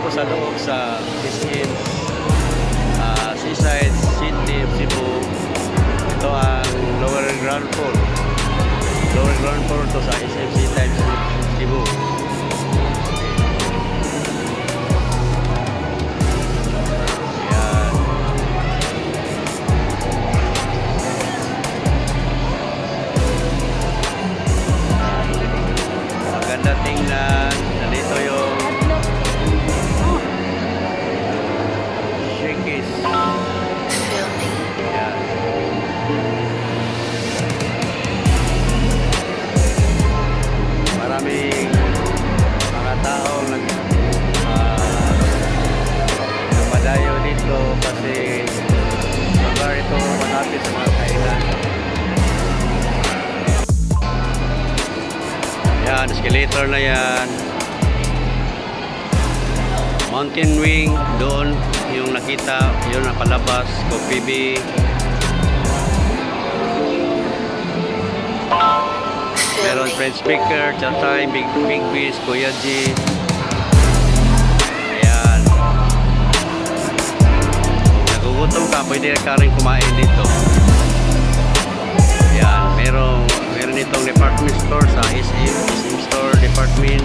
ako sa loob sa SM Seaside City of Cebu. Ito ang lower ground floor. Lower ground floor to sa SM Seaside Cebu. Ayan. Maganda tingnan. Nandito yung Shakey's. Ayan. Maraming mga tao nagmadayo dito kasi lugar ito malapit sa mga kainan. Yan, escalator na yan. Mountain Wing, doon yung nakita, yun ang palabas, Coffee Bee. Meron French Speaker, Chatay, Big Beast, Kuya G. Ayan. Kung nagugutom ka, pwede ka rin kumain dito. Ayan, meron itong department store sa SM Store Department.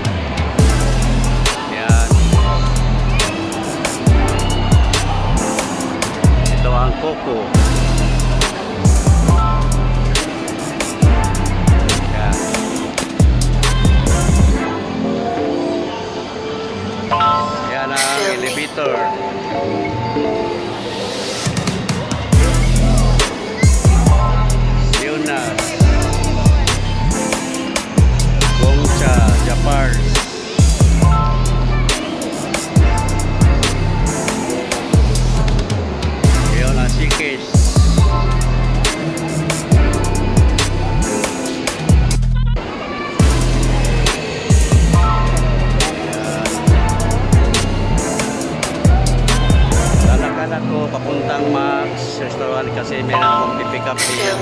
Ayan. Ito ang Coco. Ayan ang elevator. Yunas, Gongcha, Japar. Ayan ang Shakey's. Ko papuntang Max Restaurant kasi meron akong pipick up niya.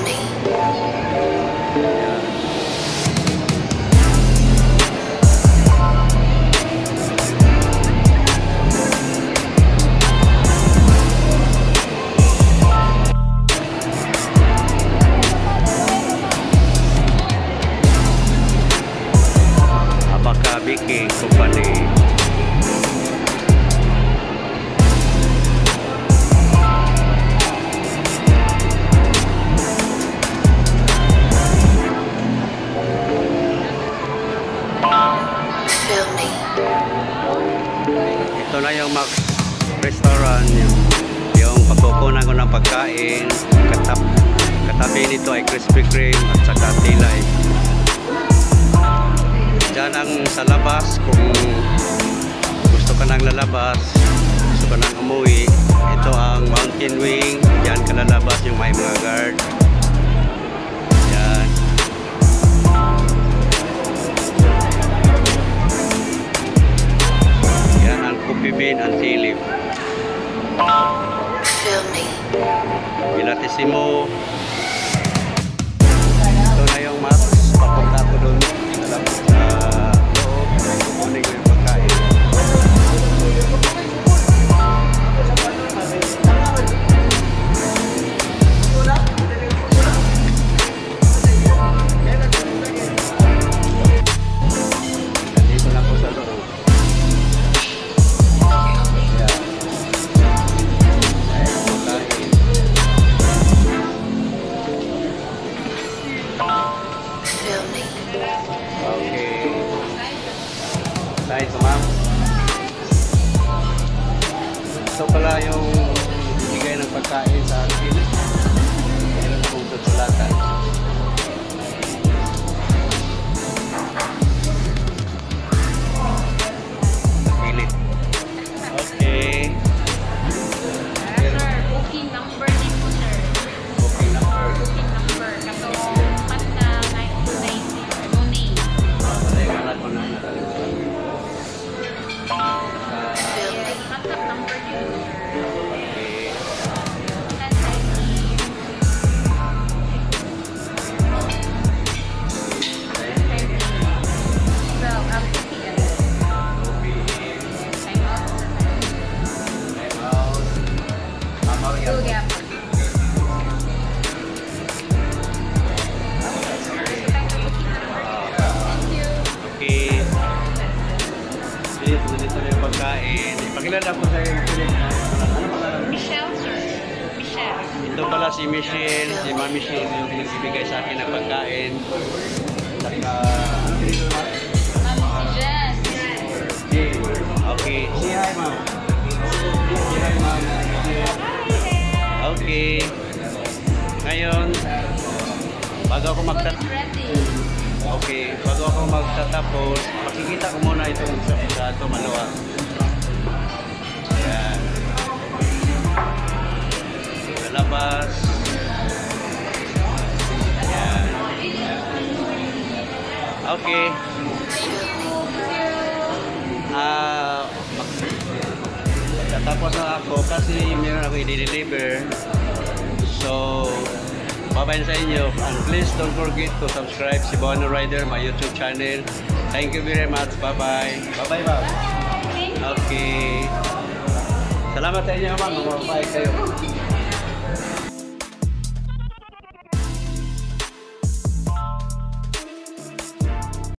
Abaka Baking Company. Ito na yung Max Restaurant, yung pagkukunan ko ng pagkain. Katabi nito ay Krispy Kreme at saka T-Life. Diyan ang sa labas, kung gusto ka nang lalabas, gusto ka nang umuwi, ito ang Mountain Wing. Diyan ka lalabas yung may mga guard. Yan. Yan ang Coffee Bean and Tea Leaf. Pilatissimo. Ito na yung Max. Papunta ko doon sa loob. Kukunin ko yung pagkain. Nandito na po sa loob. Side kilala po sa iyo. Ano pangalan? Michelle, sir. Michelle. Ito pala si Michelle, si Ma'am Michelle yung nagbibigay sa akin ng pagkain. Saka, ano pinito na? Si Jess. Okay. Say hi, ma'am. Say hi, ma'am. Okay. Ngayon, bago ako Ready. Okay, bago ako magtatapos, makikita ko muna itong sa ito maluwa. Ayan. Sa labas. Ayan. Okay. Magtatapos na ako kasi meron ako i-deliver. So, bye-bye na sa inyo. And please don't forget to subscribe si Bono Rider, my YouTube channel. Thank you very much. Bye-bye. Bye-bye, ma'am. Okay. Salamat sa inyo, ma'am. Bye-bye kayo.